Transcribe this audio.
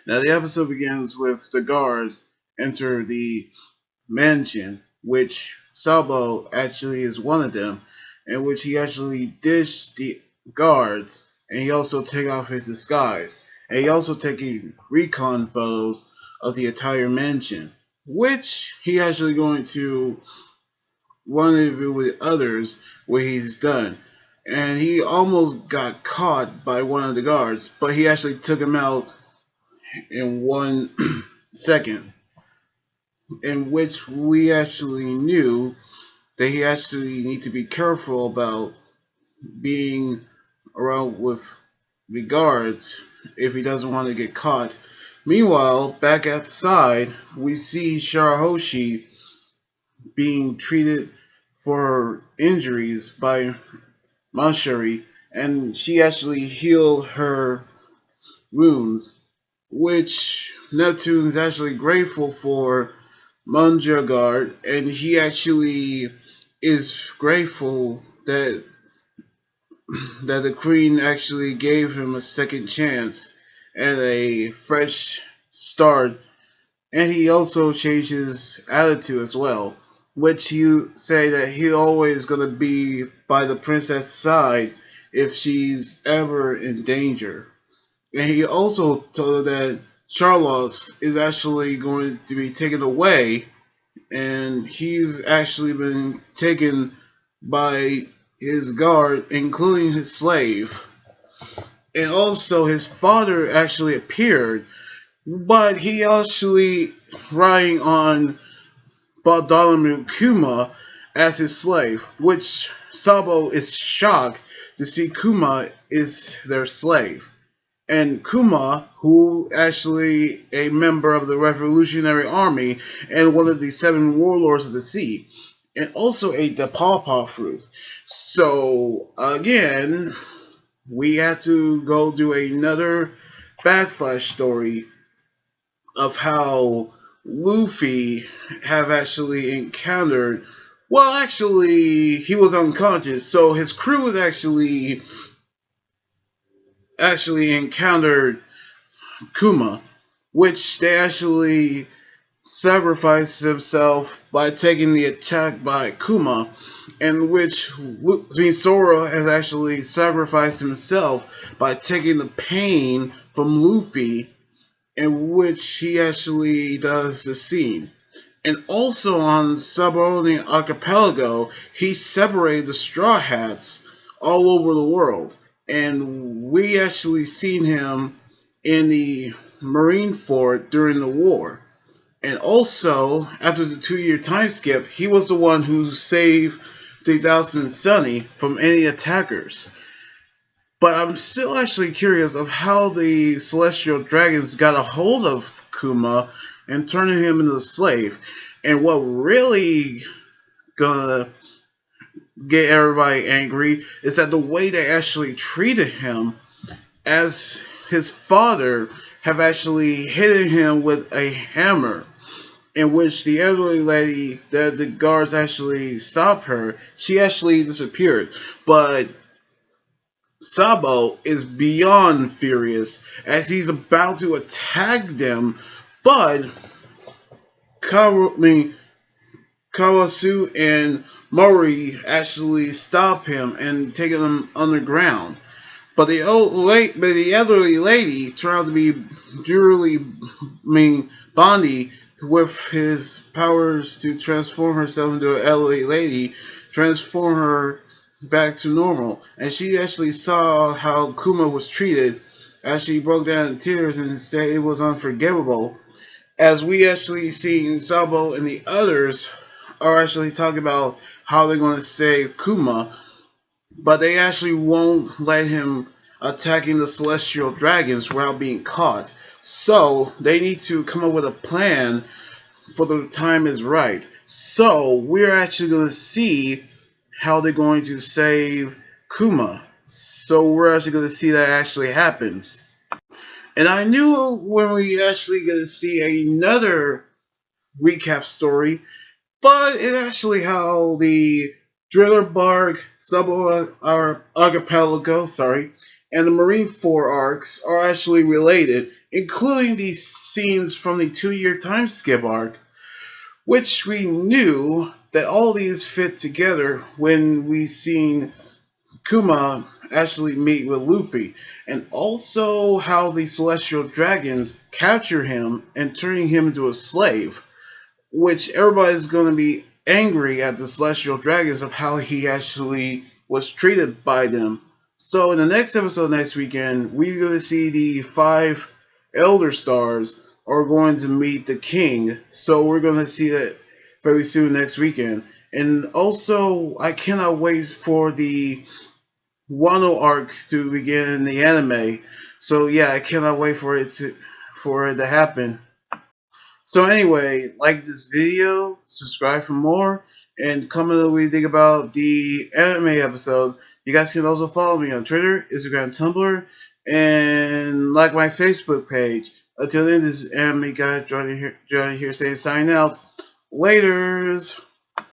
Now, the episode begins with the guards enter the mansion, which Sabo actually is one of them, in which he actually dished the guards, and he also take off his disguise, and he also taking recon photos of the entire mansion, which he actually going to rendezvous with others where he's done. And he almost got caught by one of the guards, but he actually took him out in 1 second, in which we actually knew that he actually need to be careful about being around with the guards if he doesn't want to get caught. Meanwhile, back outside, we see Shirahoshi being treated for her injuries by Manshari, and she actually healed her wounds, which Neptune is actually grateful for Manjagard, and he actually is grateful that the Queen actually gave him a second chance and a fresh start, and he also changed his attitude as well, which you say that he always gonna be by the princess side if she's ever in danger. And he also told her that Charlos is actually going to be taken away, and he's actually been taken by his guard, including his slave. And also, his father actually appeared, but he actually riding on Bartholomew Kuma as his slave, which Sabo is shocked to see Kuma is their slave. And Kuma, who actually a member of the Revolutionary Army and one of the seven warlords of the sea, and also ate the pawpaw fruit. So again, we had to go do another backflash story of how Luffy have actually encountered. Well, actually, he was unconscious, so his crew was actually encountered Kuma, which they actually sacrificed himself by taking the attack by Kuma, in which Sora has actually sacrificed himself by taking the pain from Luffy, in which he actually does the scene. And also on Submarine Archipelago, he separated the Straw Hats all over the world. And we actually seen him in the Marine Fort during the war. And also, after the 2 year time skip, he was the one who saved 3000 Sunny from any attackers. But I'm still actually curious of how the celestial dragons got a hold of Kuma and turning him into a slave. And what really gonna get everybody angry is that the way they actually treated him, as his father have actually hit him with a hammer, in which the elderly lady that the guards actually stopped her, she actually disappeared. But Sabo is beyond furious as he's about to attack them, but Kawasu and Mori actually stop him and take him underground. But the elderly lady turned out to be Bondi, with his powers to transform herself into an elderly lady, transform her back to normal. And she actually saw how Kuma was treated as she broke down in tears and said it was unforgivable. As we actually see Sabo and the others are actually talking about how they're going to save Kuma, but they actually won't let him attacking the celestial dragons without being caught. So they need to come up with a plan for the time is right. So we're actually going to see how they're going to save Kuma. So we're actually going to see that actually happens. And I knew when we actually going to see another recap story, but it's actually how the Driller Bark Sub Archipelago, sorry, and the Marine 4 arcs are actually related, including the scenes from the 2 year time skip arc, which we knew that all these fit together when we seen Kuma actually meet with Luffy, and also how the Celestial Dragons capture him and turning him into a slave, which everybody's going to be angry at the Celestial Dragons of how he actually was treated by them. So in the next episode next weekend, we're going to see the five Elder Stars are going to meet the King. So we're going to see that very soon next weekend. And also, I cannot wait for the Wano arc to begin in the anime. So yeah, I cannot wait for it to happen. So anyway, like this video, subscribe for more, and comment what you think about the anime episode. You guys can also follow me on Twitter, Instagram, Tumblr, and like my Facebook page. Until then, this is anime guy Johnny here saying sign out. Laters.